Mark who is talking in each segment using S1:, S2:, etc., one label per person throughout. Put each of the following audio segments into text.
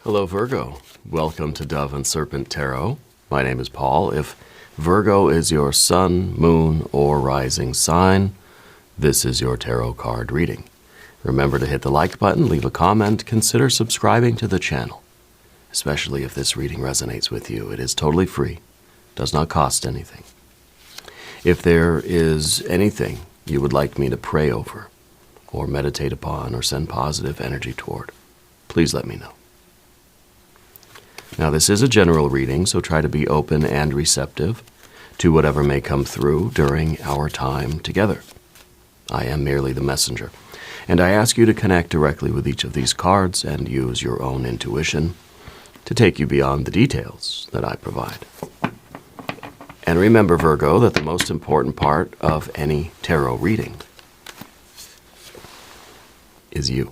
S1: Hello, Virgo. Welcome to Dove and Serpent Tarot. My name is Paul. If Virgo is your sun, moon, or rising sign, this is your tarot card reading. Remember to hit the like button, leave a comment, consider subscribing to the channel, especially if this reading resonates with you. It is totally free, does not cost anything. If there is anything you would like me to pray over, or meditate upon, or send positive energy toward, please let me know. Now, this is a general reading, so try to be open and receptive to whatever may come through during our time together. I am merely the messenger, and I ask you to connect directly with each of these cards and use your own intuition to take you beyond the details that I provide. And remember, Virgo, that the most important part of any tarot reading is you.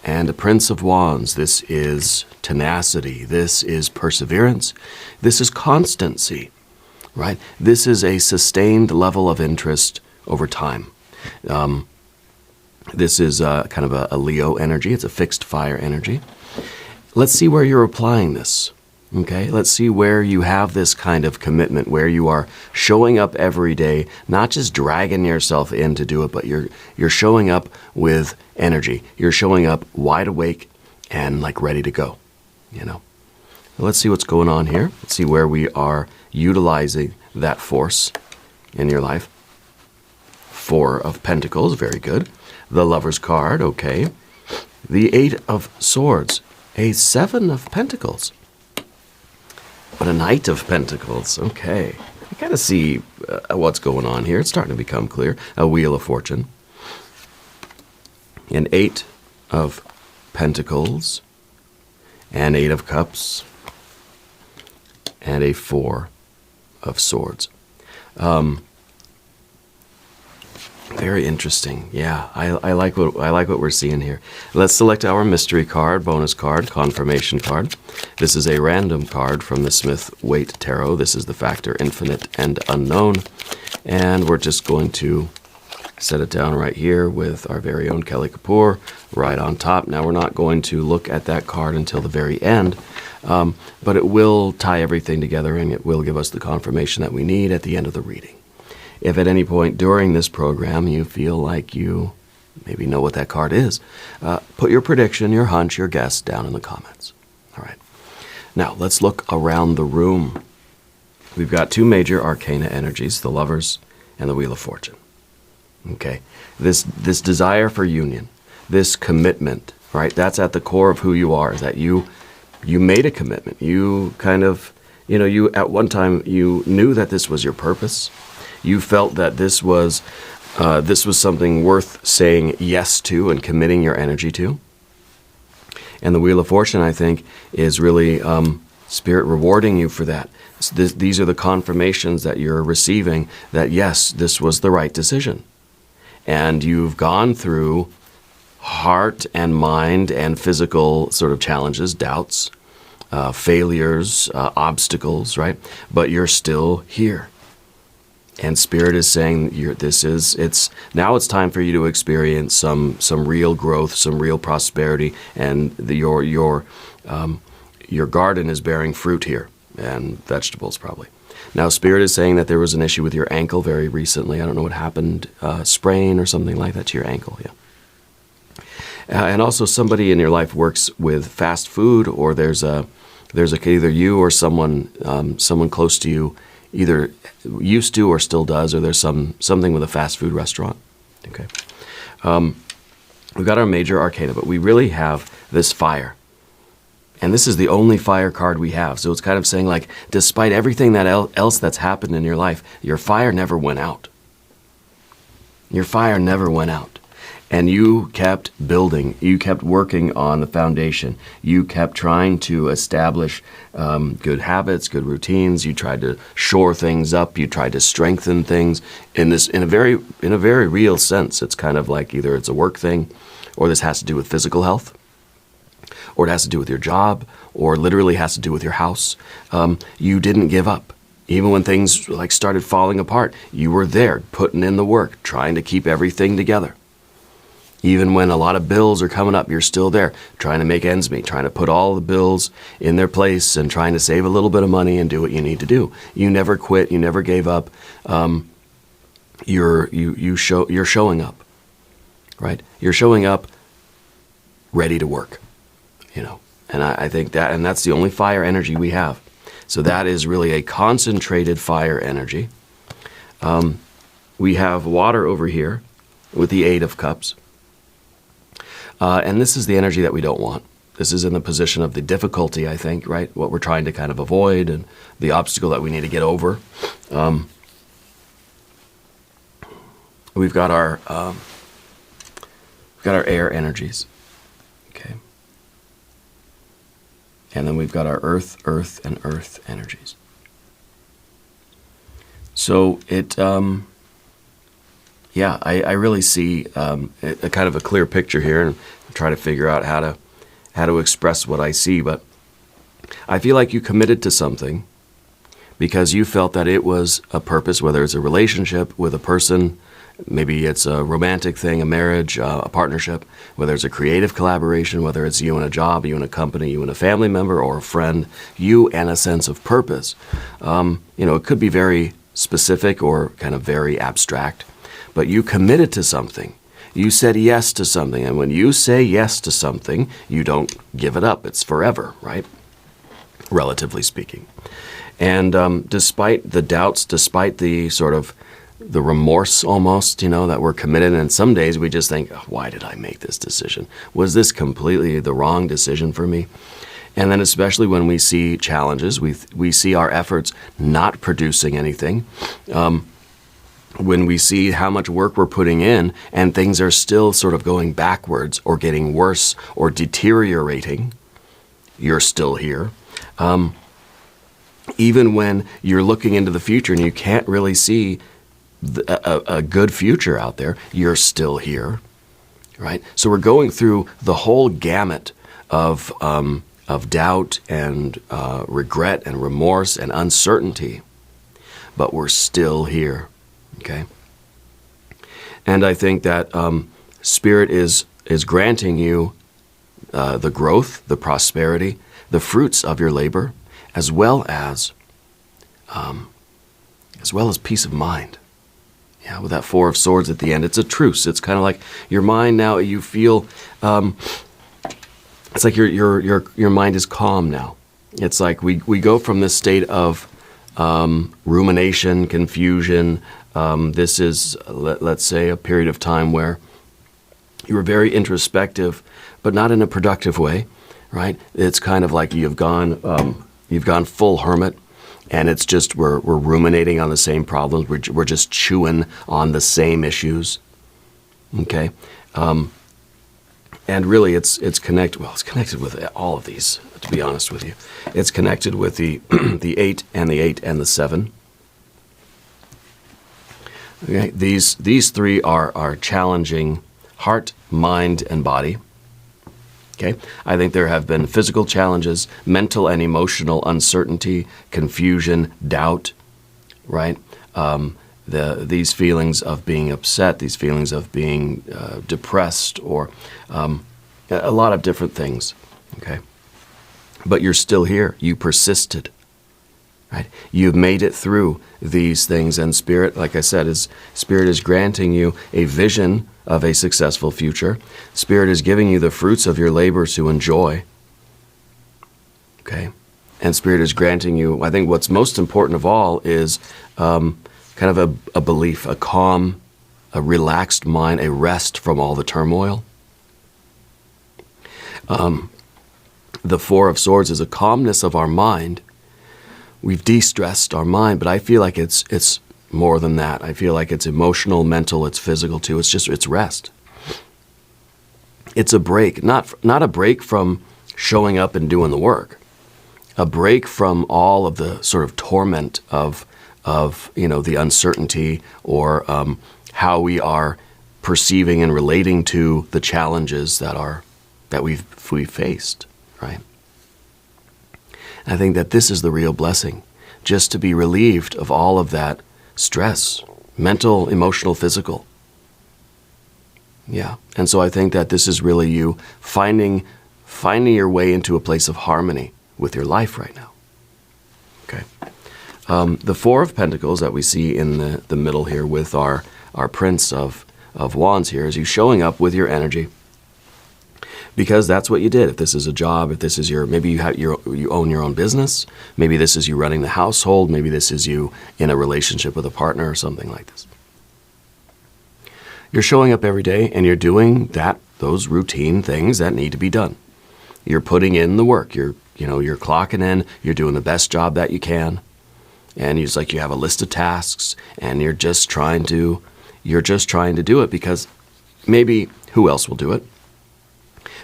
S1: And a Prince of Wands, this is tenacity, this is perseverance, this is constancy, right? This is a sustained level of interest over time. This is kind of a Leo energy, it's a fixed fire energy. Let's see where you're applying this, okay? Let's see where you have this kind of commitment, where you are showing up every day, not just dragging yourself in to do it, but you're showing up with energy. You're showing up wide awake and like ready to go, you know. Let's see what's going on here. Let's see where we are utilizing that force in your life. Four of Pentacles, very good. The Lover's card, okay. The Eight of Swords, a Seven of Pentacles. But a Knight of Pentacles, okay. I kind of see what's going on here. It's starting to become clear. A Wheel of Fortune. An Eight of Pentacles, an Eight of Cups, and a Four of Swords. Very interesting. Yeah, I like what we're seeing here. Let's select our mystery card, bonus card, confirmation card. This is a random card from the Smith-Waite Tarot. This is the factor infinite and unknown, and we're just going to set it down right here with our very own Kelly Kapoor right on top. Now, we're not going to look at that card until the very end, but it will tie everything together and it will give us the confirmation that we need at the end of the reading. If at any point during this program you feel like you maybe know what that card is, put your prediction, your hunch, your guess down in the comments. All right. Now, let's look around the room. We've got two major arcana energies, the Lovers and the Wheel of Fortune. Okay, this desire for union, this commitment, right? That's at the core of who you are, is that you made a commitment. You kind of, you at one time, you knew that this was your purpose. You felt that this was something worth saying yes to and committing your energy to. And the Wheel of Fortune, I think, is really Spirit rewarding you for that. These are the confirmations that you're receiving that, yes, this was the right decision. And you've gone through heart and mind and physical sort of challenges, doubts, failures, obstacles, right? But you're still here. And Spirit is saying now it's time for you to experience some real growth, some real prosperity, and your garden is bearing fruit here, and vegetables probably. Now, Spirit is saying that there was an issue with your ankle very recently. I don't know what happened, sprain or something like that to your ankle, yeah. And also somebody in your life works with fast food, or there's either you or someone close to you either used to or still does, or there's something with a fast food restaurant, okay. We've got our major arcana, but we really have this fire. And this is the only fire card we have. So it's kind of saying, like, despite everything else that's happened in your life, your fire never went out. Your fire never went out. And you kept building. You kept working on the foundation. You kept trying to establish good habits, good routines. You tried to shore things up. You tried to strengthen things in a very real sense. It's kind of like either it's a work thing, or this has to do with physical health, or it has to do with your job, or literally has to do with your house. You didn't give up. Even when things like started falling apart, you were there, putting in the work, trying to keep everything together. Even when a lot of bills are coming up, you're still there, trying to make ends meet, trying to put all the bills in their place and trying to save a little bit of money and do what you need to do. You never quit. You never gave up. You're showing up, right? You're showing up ready to work, And I think that's the only fire energy we have. So that is really a concentrated fire energy. We have water over here with the Eight of Cups. And this is the energy that we don't want. This is in the position of the difficulty, I think, right? What we're trying to kind of avoid and the obstacle that we need to get over. We've got our air energies, okay? And then we've got our earth, and earth energies. So I really see a kind of a clear picture here, and try to figure out how to express what I see. But I feel like you committed to something because you felt that it was a purpose, whether it's a relationship with a person, maybe it's a romantic thing, a marriage, a partnership, whether it's a creative collaboration, whether it's you and a job, you and a company, you and a family member or a friend, you and a sense of purpose. It could be very specific or kind of very abstract, but you committed to something. You said yes to something, and when you say yes to something, you don't give it up. It's forever, right? Relatively speaking. And despite the doubts, despite the sort of the remorse almost, that we're committed, and some days we just think, oh, why did I make this decision? Was this completely the wrong decision for me? And then especially when we see challenges, we see our efforts not producing anything. When we see how much work we're putting in and things are still sort of going backwards or getting worse or deteriorating, you're still here. Even when you're looking into the future and you can't really see a good future out there, you're still here, right? So we're going through the whole gamut of doubt and regret and remorse and uncertainty, but we're still here. Okay, and I think that Spirit is granting you the growth, the prosperity, the fruits of your labor, as well as peace of mind. Yeah, with that Four of Swords at the end, it's a truce. It's kind of like your mind now. You feel it's like your mind is calm now. It's like we go from this state of rumination, confusion. This is, let's say, a period of time where you were very introspective, but not in a productive way, right? It's kind of like you've gone full hermit, and it's just we're ruminating on the same problems. We're just chewing on the same issues, okay? And really, it's connected. Well, it's connected with all of these. To be honest with you, it's connected with the the 8 and the 7. Okay, these three are challenging heart, mind, and body. Okay, I think there have been physical challenges, mental and emotional uncertainty, confusion, doubt, right? These feelings of being upset, these feelings of being depressed, or a lot of different things. Okay, but you're still here. You persisted. Right? You've made it through these things, and Spirit, like I said, Spirit is granting you a vision of a successful future. Spirit is giving you the fruits of your labor to enjoy. Okay? And Spirit is granting you, I think what's most important of all is kind of a belief, a calm, a relaxed mind, a rest from all the turmoil. The Four of Swords is a calmness of our mind. We've de-stressed our mind, but I feel like it's more than that. I feel like it's emotional, mental, it's physical too. It's rest. It's a break, not a break from showing up and doing the work. A break from all of the sort of torment of the uncertainty or how we are perceiving and relating to the challenges that we've faced, right? I think that this is the real blessing, just to be relieved of all of that stress, mental, emotional, physical. Yeah. And so I think that this is really you finding your way into a place of harmony with your life right now. Okay. The Four of Pentacles that we see in the middle here with our Prince of Wands here is you showing up with your energy, because that's what you did. If this is a job, if this is maybe you own your own business, maybe this is you running the household, maybe this is you in a relationship with a partner or something like this. You're showing up every day and you're doing those routine things that need to be done. You're putting in the work. You're clocking in. You're doing the best job that you can, and it's like you have a list of tasks, and you're just trying to do it because maybe who else will do it?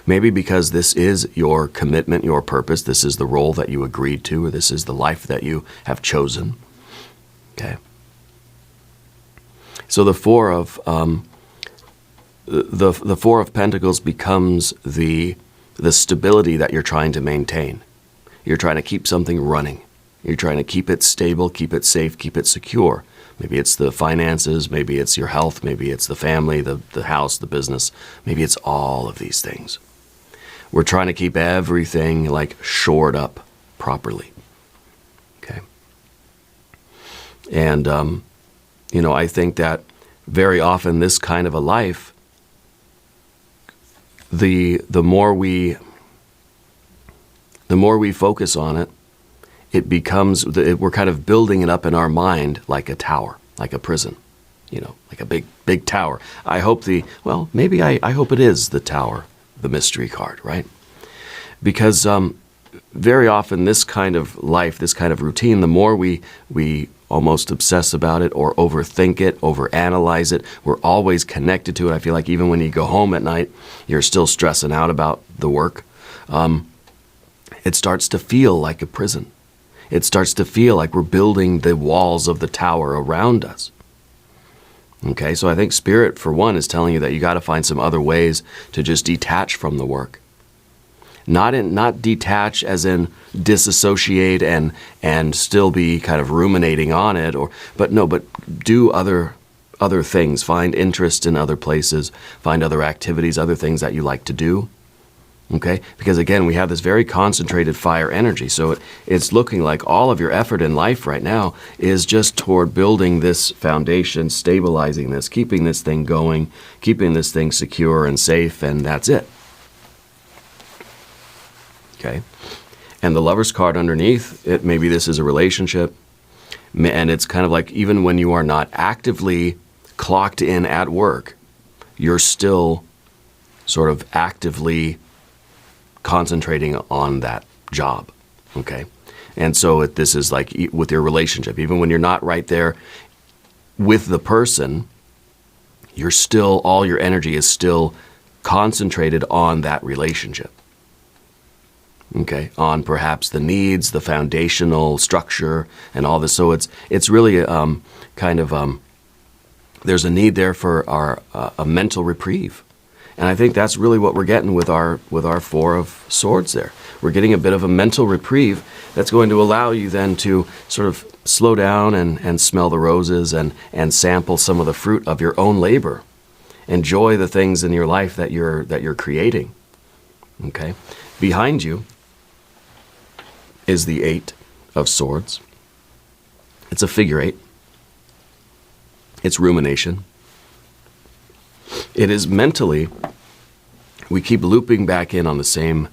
S1: Maybe because this is your commitment, your purpose. This is the role that you agreed to, or this is the life that you have chosen. Okay. So the Four of the Four of Pentacles becomes the stability that you're trying to maintain. You're trying to keep something running. You're trying to keep it stable, keep it safe, keep it secure. Maybe it's the finances, maybe it's your health, maybe it's the family, the house, the business. Maybe it's all of these things. We're trying to keep everything like shored up properly. Okay. And, I think that very often this kind of a life, the more we focus on it, it becomes, we're kind of building it up in our mind like a tower, like a prison, like a big tower. I hope I hope it is the tower, the mystery card, right? Because very often this kind of life, this kind of routine, the more we almost obsess about it or overthink it, overanalyze it, we're always connected to it. I feel like even when you go home at night, you're still stressing out about the work. It starts to feel like a prison. It starts to feel like we're building the walls of the tower around us. Okay, so I think Spirit, for one, is telling you that you got to find some other ways to just detach from the work. Not detach as in disassociate and still be kind of ruminating on it, but do other things. Find interest in other places. Find other activities, other things that you like to do. Okay? Because again, we have this very concentrated fire energy. So it's looking like all of your effort in life right now is just toward building this foundation, stabilizing this, keeping this thing going, keeping this thing secure and safe, and that's it. Okay? And the Lover's card underneath, maybe this is a relationship, and it's kind of like even when you are not actively clocked in at work, you're still sort of actively concentrating on that job, okay? And so this is like with your relationship, even when you're not right there with the person, all your energy is still concentrated on that relationship, okay? On perhaps the needs, the foundational structure, and all this. So it's really there's a need there for a mental reprieve. And I think that's really what we're getting with our Four of Swords there. We're getting a bit of a mental reprieve that's going to allow you then to sort of slow down and smell the roses and sample some of the fruit of your own labor. Enjoy the things in your life that you're creating. Okay? Behind you is the Eight of Swords. It's a figure eight. It's rumination. It is mentally, we keep looping back in on the same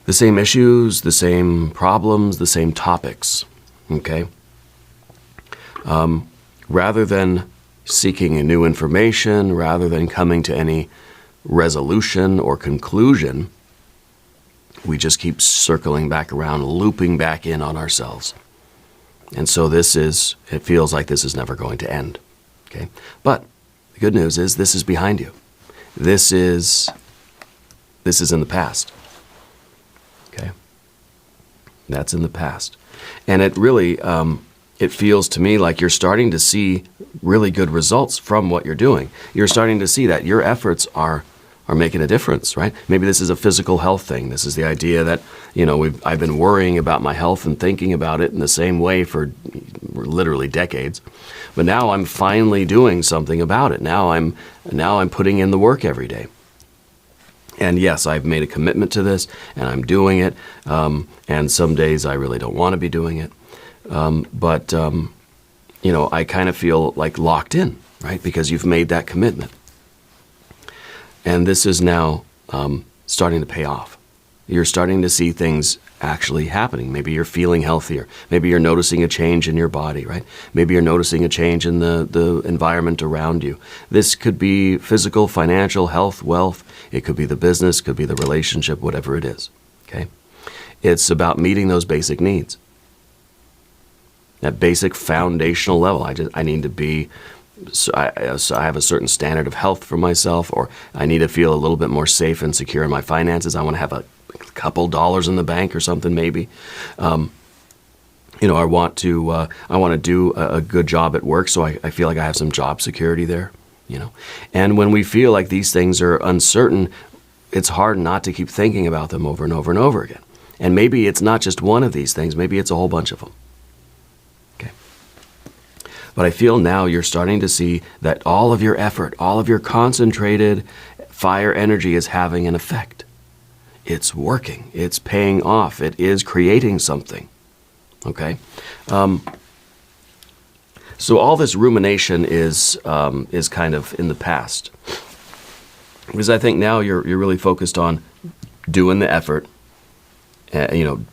S1: issues, the same problems, the same topics, okay? Rather than seeking a new information, rather than coming to any resolution or conclusion, we just keep circling back around, looping back in on ourselves. And so it feels like this is never going to end, okay? But the good news is this is behind you. This is in the past. Okay? That's in the past. And it really, it feels to me like you're starting to see really good results from what you're doing. You're starting to see that your efforts are are making a difference, right? Maybe this is a physical health thing. This is the idea that, I've been worrying about my health and thinking about it in the same way for literally decades. But now I'm finally doing something about it. Now I'm putting in the work every day. And yes, I've made a commitment to this, and I'm doing it. And some days I really don't want to be doing it. But I kind of feel like locked in, right? Because you've made that commitment. And this is now starting to pay off. You're starting to see things actually happening. Maybe you're feeling healthier. Maybe you're noticing a change in your body, right? Maybe you're noticing a change in the environment around you. This could be physical, financial, health, wealth. It could be the business, could be the relationship, whatever it is, okay? It's about meeting those basic needs. That basic foundational level. I need to be, so I have a certain standard of health for myself, or I need to feel a little bit more safe and secure in my finances. I want to have a couple dollars in the bank or something, maybe. I want to do a good job at work, so I feel like I have some job security there. And when we feel like these things are uncertain, it's hard not to keep thinking about them over and over and over again. And maybe it's not just one of these things, maybe it's a whole bunch of them. Okay. But I feel now you're starting to see that all of your effort, all of your concentrated fire energy is having an effect. It's working. It's paying off. It is creating something. Okay? So all this rumination is kind of in the past, because I think now you're really focused on doing the effort,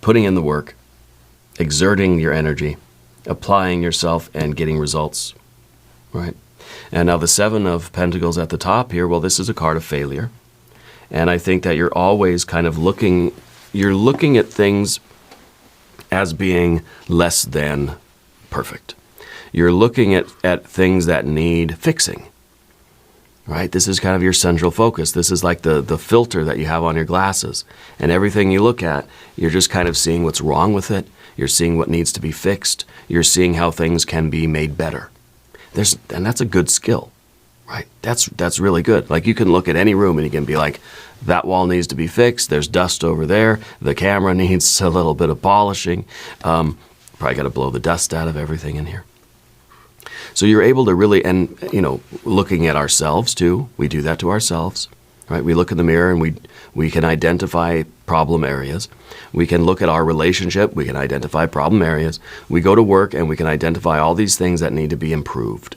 S1: putting in the work, exerting your energy, applying yourself, and getting results, right? And now the Seven of Pentacles at the top here, well, this is a card of failure, and I think that you're always kind of looking at things as being less than perfect. You're looking at things that need fixing, right? This is kind of your central focus. This is like the filter that you have on your glasses. And everything you look at, you're just kind of seeing what's wrong with it. You're seeing what needs to be fixed. You're seeing how things can be made better. And that's a good skill, right? That's really good. Like, you can look at any room and you can be like, that wall needs to be fixed. There's dust over there. The camera needs a little bit of polishing. Probably got to blow the dust out of everything in here. So you're able to really, and looking at ourselves too, we do that to ourselves, right? We look in the mirror and we can identify problem areas. We can look at our relationship, we can identify problem areas. We go to work and we can identify all these things that need to be improved.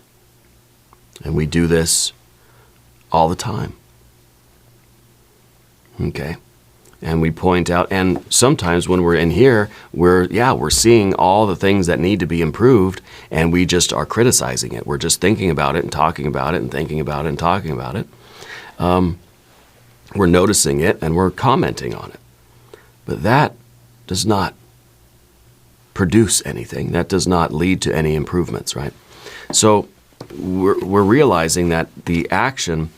S1: And we do this all the time. Okay? And we point out, and sometimes when we're in here, we're seeing all the things that need to be improved, and we just are criticizing it. We're just thinking about it and talking about it and thinking about it and talking about it. We're noticing it and we're commenting on it. But that does not produce anything. That does not lead to any improvements, right? So we're realizing that the action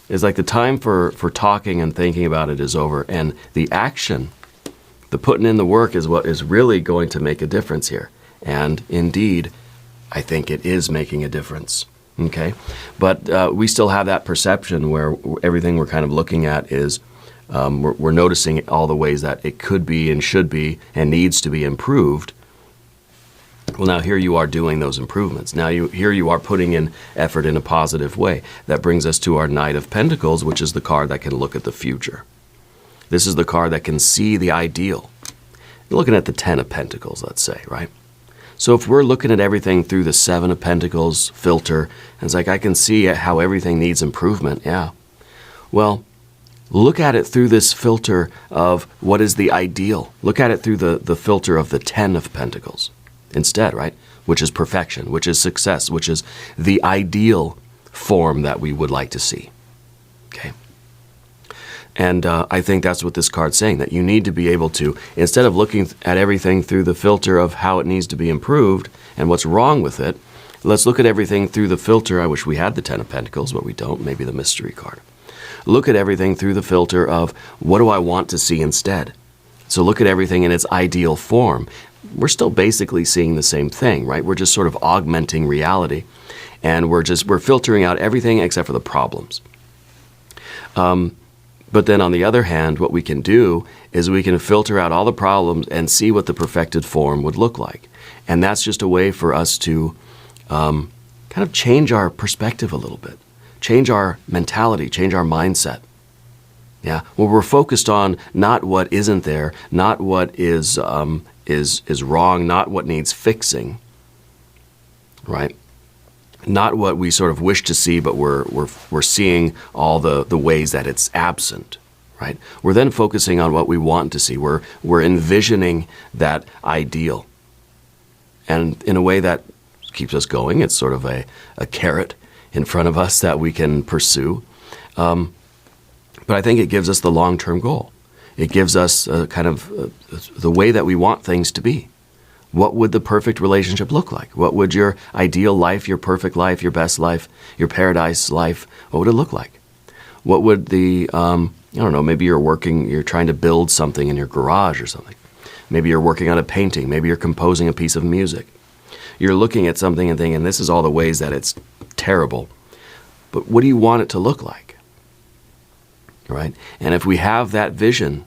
S1: is like the time for talking and thinking about it is over, and the action, the putting in the work, is what is really going to make a difference here. And indeed, I think it is making a difference. Okay? But we still have that perception where everything we're kind of looking at is we're noticing all the ways that it could be and should be and needs to be improved. Well, now here you are doing those improvements. Now here you are putting in effort in a positive way. That brings us to our Knight of Pentacles, which is the card that can look at the future. This is the card that can see the ideal. You're looking at the Ten of Pentacles, let's say, right? So if we're looking at everything through the Seven of Pentacles filter, and it's like, I can see how everything needs improvement, yeah. Well, look at it through this filter of what is the ideal. Look at it through the filter of the Ten of Pentacles instead, right? Which is perfection, which is success, which is the ideal form that we would like to see. Okay? And I think that's what this card's saying, that you need to be able to, instead of looking at everything through the filter of how it needs to be improved and what's wrong with it, let's look at everything through the filter. I wish we had the Ten of Pentacles, but we don't. Maybe the mystery card. Look at everything through the filter of what do I want to see instead? So look at everything in its ideal form. We're still basically seeing the same thing, right? We're just sort of augmenting reality, and we're filtering out everything except for the problems. But then on the other hand, what we can do is we can filter out all the problems and see what the perfected form would look like. And that's just a way for us to kind of change our perspective a little bit, change our mentality, change our mindset. Yeah, well, we're focused on not what isn't there, not what is wrong, not what needs fixing, right? Not what we sort of wish to see, but we're seeing all the ways that it's absent, right? We're then focusing on what we want to see. We're envisioning that ideal, and in a way that keeps us going. It's sort of a carrot in front of us that we can pursue. But I think it gives us the long-term goal. It gives us the way that we want things to be. What would the perfect relationship look like? What would your ideal life, your perfect life, your best life, your paradise life, what would it look like? What would the, I don't know, maybe you're trying to build something in your garage or something. Maybe you're working on a painting. Maybe you're composing a piece of music. You're looking at something and thinking, this is all the ways that it's terrible. But what do you want it to look like? Right? And if we have that vision,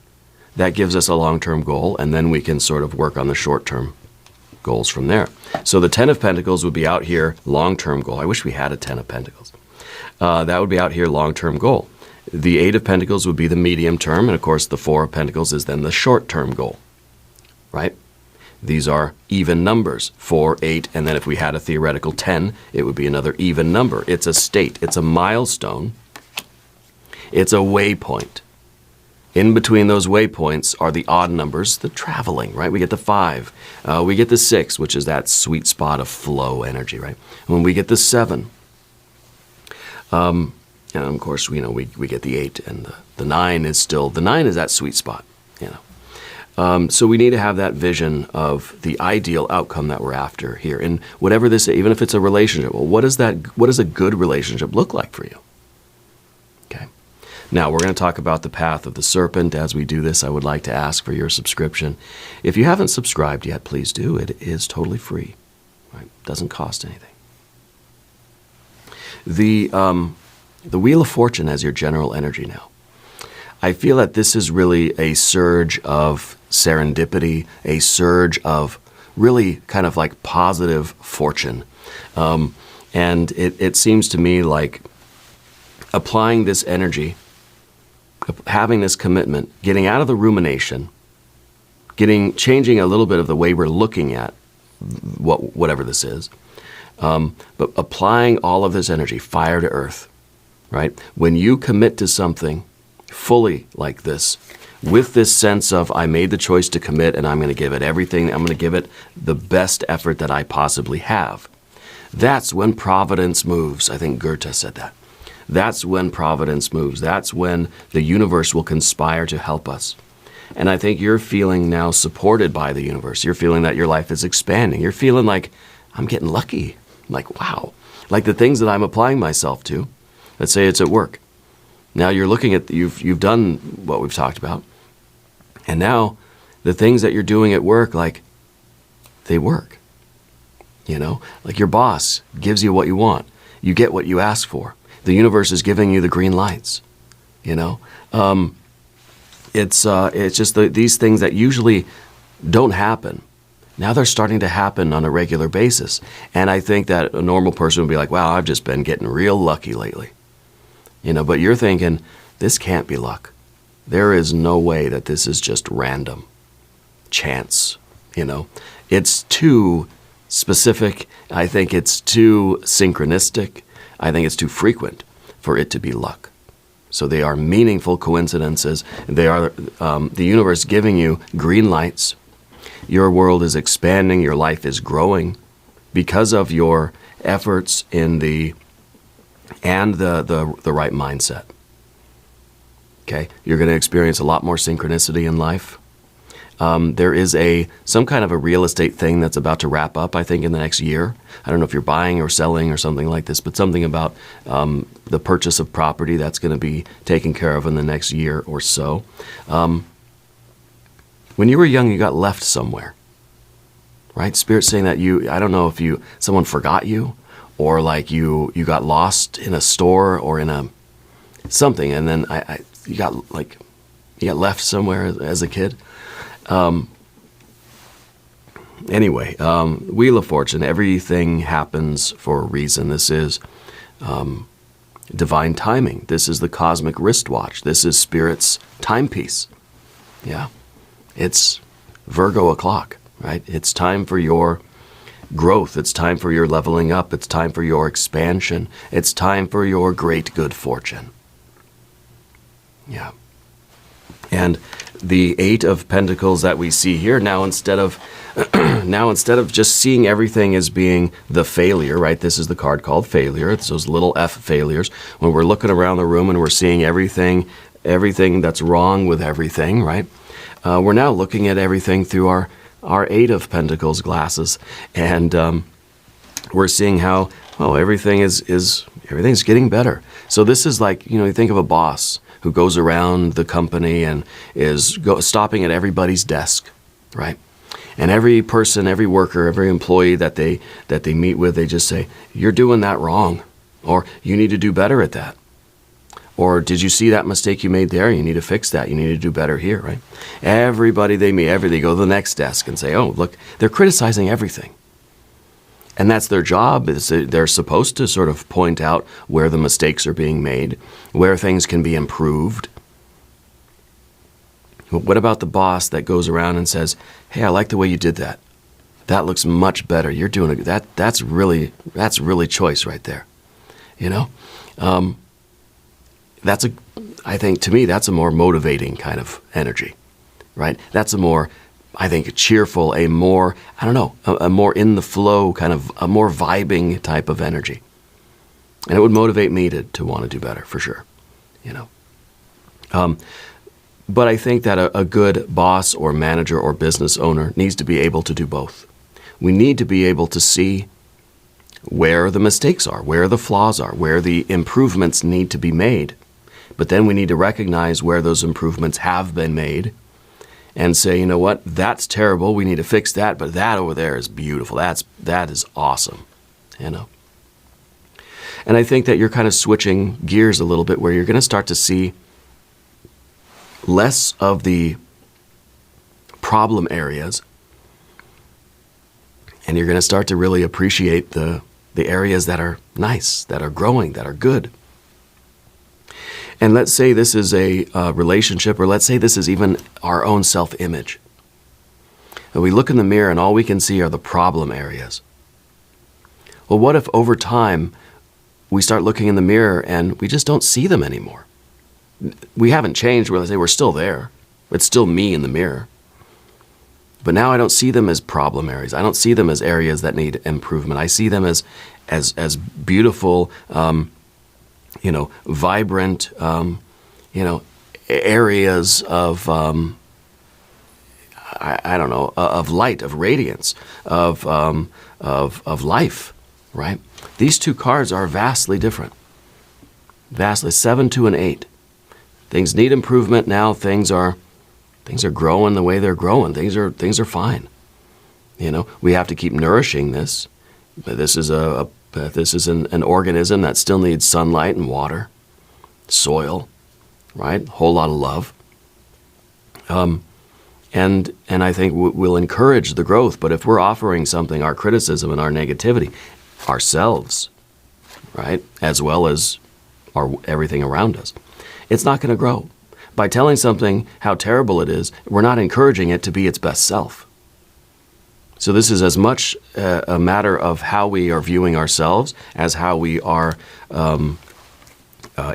S1: that gives us a long-term goal, and then we can sort of work on the short-term goals from there. So the Ten of Pentacles would be out here, long-term goal. I wish we had a Ten of Pentacles. That would be out here, long-term goal. The Eight of Pentacles would be the medium term, and of course the Four of Pentacles is then the short-term goal, right? These are even numbers, 4, 8, and then if we had a theoretical 10, it would be another even number. It's a state, it's a milestone, it's a waypoint. In between those waypoints are the odd numbers, the traveling, right? We get the 5. We get the 6, which is that sweet spot of flow energy, right? When we get the 7, and of course, we get the 8, and the 9 is still, the 9 is that sweet spot, So we need to have that vision of the ideal outcome that we're after here. And whatever this, even if it's a relationship, well, what does a good relationship look like for you? Okay. Now, we're going to talk about the path of the serpent. As we do this, I would like to ask for your subscription. If you haven't subscribed yet, please do. It is totally free. Right? Doesn't cost anything. The Wheel of Fortune as your general energy now. I feel that this is really a surge of serendipity, a surge of really kind of like positive fortune. And it seems to me like applying this energy, having this commitment, getting out of the rumination, changing a little bit of the way we're looking at whatever this is, but applying all of this energy, fire to earth, right? When you commit to something fully like this, with this sense of I made the choice to commit and I'm going to give it everything, I'm going to give it the best effort that I possibly have. That's when providence moves. I think Goethe said that. That's when providence moves. That's when the universe will conspire to help us. And I think you're feeling now supported by the universe. You're feeling that your life is expanding. You're feeling like, I'm getting lucky. Like, wow. Like the things that I'm applying myself to. Let's say it's at work. Now you're looking at, you've done what we've talked about. And now the things that you're doing at work, like, they work. Like your boss gives you what you want. You get what you ask for. The universe is giving you the green lights, It's just these things that usually don't happen. Now they're starting to happen on a regular basis. And I think that a normal person would be like, wow, I've just been getting real lucky lately. But you're thinking, this can't be luck. There is no way that this is just random chance, It's too specific. I think it's too synchronistic. I think it's too frequent for it to be luck. So they are meaningful coincidences. They are the universe giving you green lights. Your world is expanding. Your life is growing because of your efforts in the right mindset. Okay, you're going to experience a lot more synchronicity in life. There is some kind of a real estate thing that's about to wrap up, I think, in the next year. I don't know if you're buying or selling or something like this, but something about the purchase of property that's going to be taken care of in the next year or so. When you were young, you got left somewhere, right? Spirit's saying that I don't know if someone forgot you, or like you got lost in a store or in something, and then you got left somewhere as a kid. Anyway, Wheel of Fortune, everything happens for a reason. This is divine timing. This is the cosmic wristwatch. This is Spirit's timepiece. Yeah. It's Virgo o'clock, right? It's time for your growth. It's time for your leveling up. It's time for your expansion. It's time for your great good fortune. Yeah. And the Eight of Pentacles that we see here now, instead of just seeing everything as being the failure, right? This is the card called failure. It's those little F failures. When we're looking around the room and we're seeing everything that's wrong with everything, right? We're now looking at everything through our Eight of Pentacles glasses, and we're seeing how everything's getting better. So this is like, you think of a boss who goes around the company and is stopping at everybody's desk, right? And every person, every worker, every employee that they meet with, they just say, "You're doing that wrong," or "You need to do better at that," or "Did you see that mistake you made there? You need to fix that. You need to do better here," right? Everybody they meet, they go to the next desk and say, "Oh, look, they're criticizing everything." And that's their job. They're supposed to sort of point out where the mistakes are being made, where things can be improved. But what about the boss that goes around and says, "Hey, I like the way you did that. That looks much better. You're doing it. That's really choice right there." I think to me that's a more motivating kind of energy, right? That's a more, I think, cheerful, a more in the flow kind of, a more vibing type of energy. And it would motivate me to want to do better, for sure, But I think that a good boss or manager or business owner needs to be able to do both. We need to be able to see where the mistakes are, where the flaws are, where the improvements need to be made. But then we need to recognize where those improvements have been made and say, "You know what, that's terrible, we need to fix that, but that over there is beautiful, that is awesome," And I think that you're kind of switching gears a little bit, where you're going to start to see less of the problem areas, and you're going to start to really appreciate the areas that are nice, that are growing, that are good. And let's say this is a relationship, or let's say this is even our own self-image. And we look in the mirror and all we can see are the problem areas. Well, what if over time we start looking in the mirror and we just don't see them anymore? We haven't changed. We're still there. It's still me in the mirror. But now I don't see them as problem areas. I don't see them as areas that need improvement. I see them as beautiful, vibrant, areas of, of light, of radiance, of life, right? These two cards are vastly different. Vastly. 7, 2, and 8. Things need improvement now. Things are growing the way they're growing. Things are fine. We have to keep nourishing this. This is an organism that still needs sunlight and water, soil, right? A whole lot of love. And I think we'll encourage the growth. But if we're offering something, our criticism and our negativity, ourselves, right, as well as everything around us, it's not going to grow. By telling something how terrible it is, we're not encouraging it to be its best self. So this is as much a matter of how we are viewing ourselves as how we are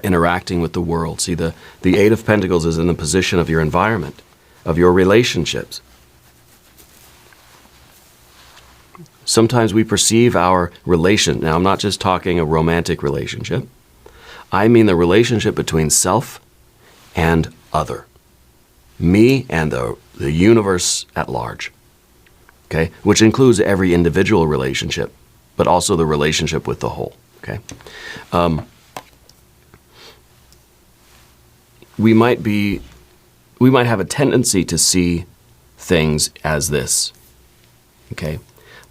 S1: interacting with the world. See, the Eight of Pentacles is in the position of your environment, of your relationships. Sometimes we perceive our relation. Now, I'm not just talking a romantic relationship. I mean the relationship between self and other. Me and the universe at large. Okay? Which includes every individual relationship, but also the relationship with the whole. Okay? We might have a tendency to see things as this. Okay?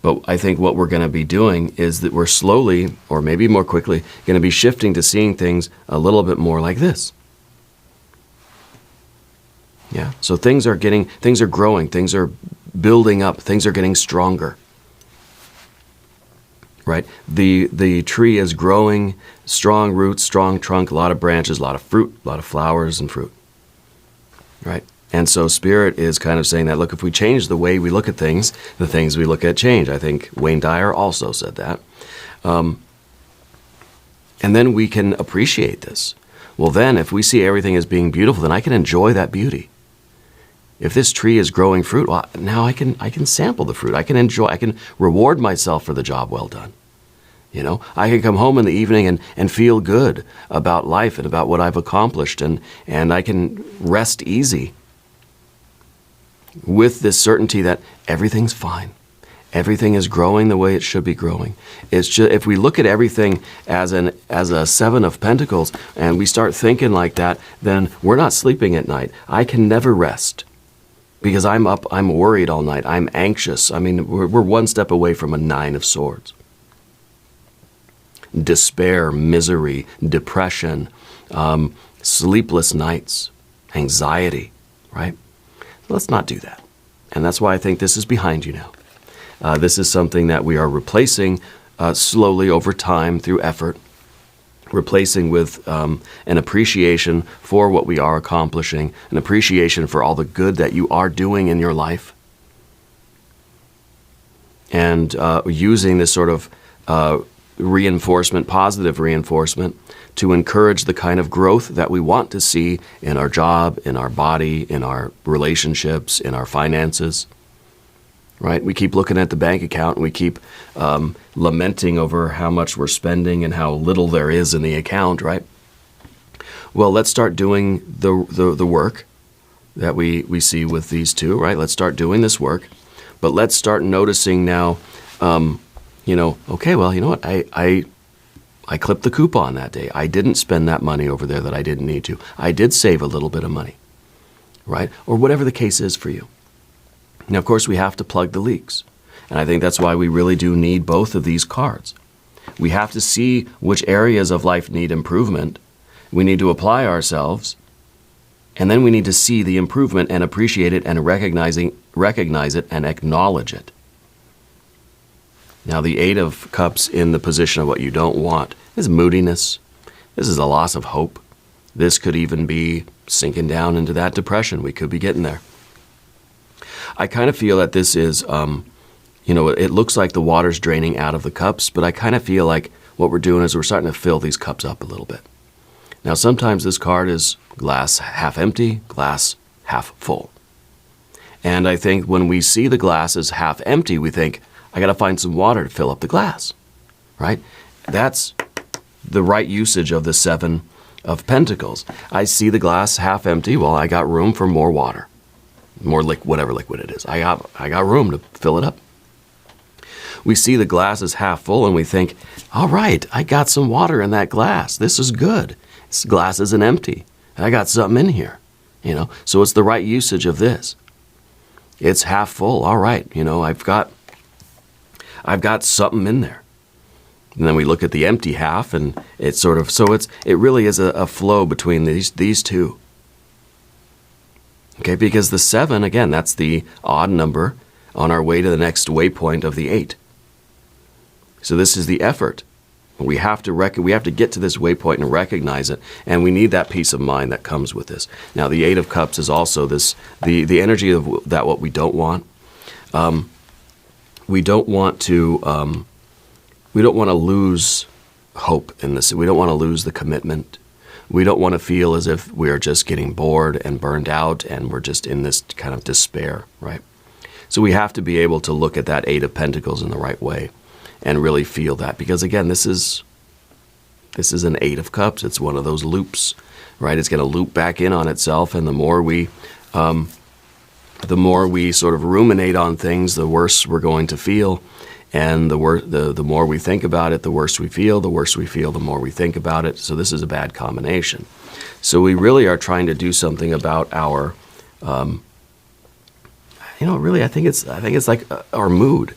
S1: But I think what we're going to be doing is that we're slowly, or maybe more quickly, going to be shifting to seeing things a little bit more like this. Yeah. So things are growing, things are building up, things are getting stronger. Right? The tree is growing, strong roots, strong trunk, a lot of branches, a lot of fruit, a lot of flowers and fruit. Right? And so Spirit is kind of saying that, look, if we change the way we look at things, the things we look at change. I think Wayne Dyer also said that. And then we can appreciate this. Well, then, if we see everything as being beautiful, then I can enjoy that beauty. If this tree is growing fruit, well, now I can sample the fruit. I can reward myself for the job well done. You know, I can come home in the evening and feel good about life and about what I've accomplished, and I can rest easy with this certainty that everything's fine. Everything is growing the way it should be growing. It's just, if we look at everything as a Seven of Pentacles and we start thinking like that, then we're not sleeping at night. I can never rest because I'm up, I'm worried all night, I'm anxious. I mean, we're one step away from a Nine of Swords. Despair, misery, depression, sleepless nights, anxiety, right? Let's not do that. And that's why I think this is behind you now. This is something that we are replacing slowly over time through effort, replacing with an appreciation for what we are accomplishing, an appreciation for all the good that you are doing in your life, and using this sort of reinforcement, positive reinforcement, to encourage the kind of growth that we want to see in our job, in our body, in our relationships, in our finances. Right? We keep looking at the bank account and we keep lamenting over how much we're spending and how little there is in the account, right? Well, let's start doing the work that we see with these two, right? Let's start doing this work, but let's start noticing now, okay, well, you know what? I clipped the coupon that day. I didn't spend that money over there that I didn't need to. I did save a little bit of money, right? Or whatever the case is for you. Now, of course, we have to plug the leaks. And I think that's why we really do need both of these cards. We have to see which areas of life need improvement. We need to apply ourselves. And then we need to see the improvement and appreciate it and recognize it and acknowledge it. Now, the Eight of Cups in the position of what you don't want is moodiness. This is a loss of hope. This could even be sinking down into that depression. We could be getting there. I kind of feel that this is, it looks like the water's draining out of the cups, but I kind of feel like what we're doing is we're starting to fill these cups up a little bit. Now, sometimes this card is glass half empty, glass half full. And I think when we see the glass as half empty, we think, I got to find some water to fill up the glass, right? That's the right usage of the Seven of Pentacles. I see the glass half empty. Well, I got room for more water, more whatever liquid it is. I got room to fill it up. We see the glass is half full and we think, all right, I got some water in that glass. This is good. This glass isn't empty. I got something in here, So it's the right usage of this. It's half full. All right, I've got something in there. And then we look at the empty half, and it's sort of, it really is a flow between these two. Okay, because the 7, again, that's the odd number on our way to the next waypoint of the 8. So this is the effort. We have to get to this waypoint and recognize it, and we need that peace of mind that comes with this. Now, the 8 of Cups is also the energy of that what we don't want. We don't want to lose hope in this. We don't want to lose the commitment. We don't want to feel as if we're just getting bored and burned out and we're just in this kind of despair, right? So we have to be able to look at that 8 of Pentacles in the right way and really feel that, because again, this is an 8 of Cups. It's one of those loops, right? It's going to loop back in on itself, and the more we sort of ruminate on things, the worse we're going to feel. And the more we think about it, the worse we feel. The worse we feel, the more we think about it. So this is a bad combination. So we really are trying to do something about our, really, I think it's like our mood.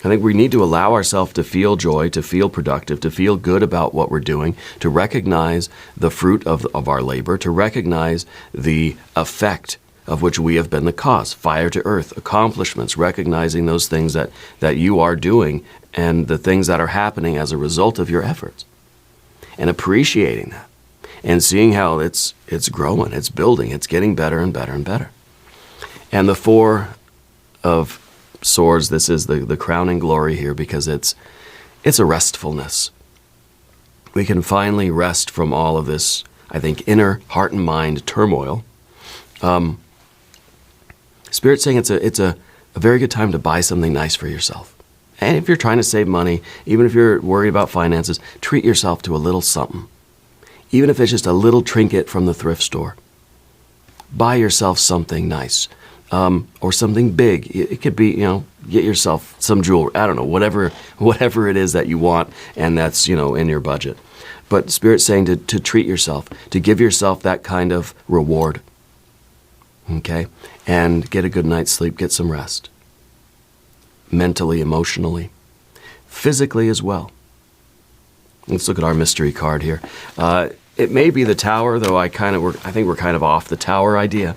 S1: I think we need to allow ourselves to feel joy, to feel productive, to feel good about what we're doing, to recognize the fruit of our labor, to recognize the effect of which we have been the cause. Fire to earth, accomplishments, recognizing those things that you are doing and the things that are happening as a result of your efforts. And appreciating that. And seeing how it's growing, it's building, it's getting better and better and better. And the Four of Swords, this is the crowning glory here, because it's a restfulness. We can finally rest from all of this, I think, inner heart and mind turmoil. Spirit's saying it's a very good time to buy something nice for yourself. And if you're trying to save money, even if you're worried about finances, treat yourself to a little something. Even if it's just a little trinket from the thrift store. Buy yourself something nice. Or something big. It could be, get yourself some jewelry. I don't know, whatever it is that you want and that's, in your budget. But Spirit's saying to treat yourself, to give yourself that kind of reward. Okay? And get a good night's sleep, get some rest. Mentally, emotionally, physically as well. Let's look at our mystery card here. It may be the Tower, though I think we're kind of off the Tower idea.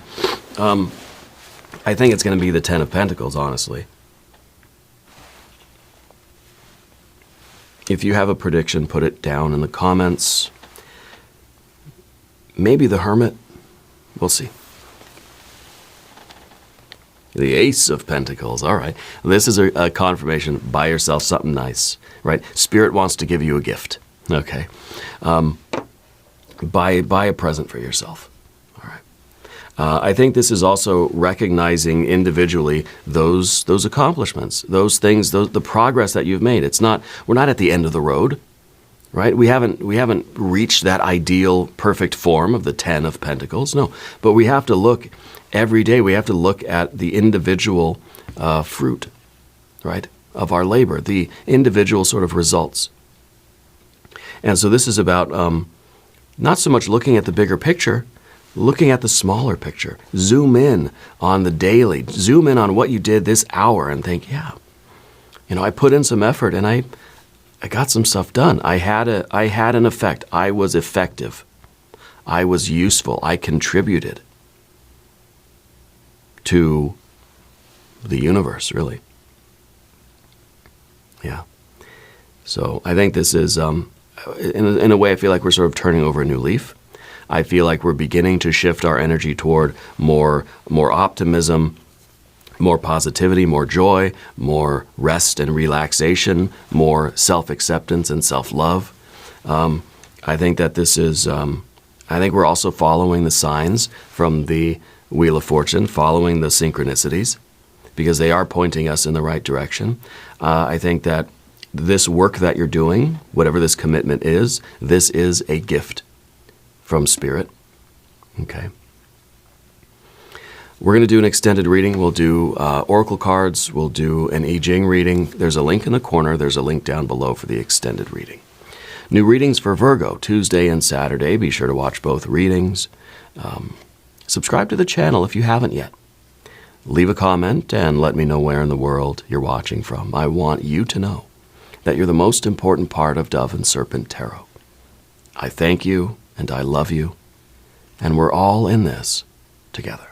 S1: I think it's going to be the Ten of Pentacles, honestly. If you have a prediction, put it down in the comments. Maybe the Hermit. We'll see. The Ace of Pentacles. All right. This is a confirmation. Buy yourself something nice, right? Spirit wants to give you a gift. Okay. Buy a present for yourself. I think this is also recognizing individually those accomplishments, those things, the progress that you've made. We're not at the end of the road, right? We haven't reached that ideal, perfect form of the Ten of Pentacles, no. But we have to look every day. We have to look at the individual fruit, right, of our labor, the individual sort of results. And so this is about not so much looking at the bigger picture, looking at the smaller picture. Zoom in on the daily. Zoom in on what you did this hour and think, I put in some effort and I got some stuff done. I had an effect. I was effective. I was useful. I contributed to the universe, really. Yeah. So I think this is, in a way, I feel like we're sort of turning over a new leaf. I feel like we're beginning to shift our energy toward more optimism, more positivity, more joy, more rest and relaxation, more self-acceptance and self-love. I think that this is, I think we're also following the signs from the Wheel of Fortune, following the synchronicities, because they are pointing us in the right direction. I think that this work that you're doing, whatever this commitment is, this is a gift from Spirit. Okay. We're going to do an extended reading. We'll do oracle cards. We'll do an Jing reading. There's a link in the corner. There's a link down below for the extended reading. New readings for Virgo, Tuesday and Saturday. Be sure to watch both readings. Subscribe to the channel if you haven't yet. Leave a comment and let me know where in the world you're watching from. I want you to know that you're the most important part of Dove and Serpent Tarot. I thank you and I love you, and we're all in this together.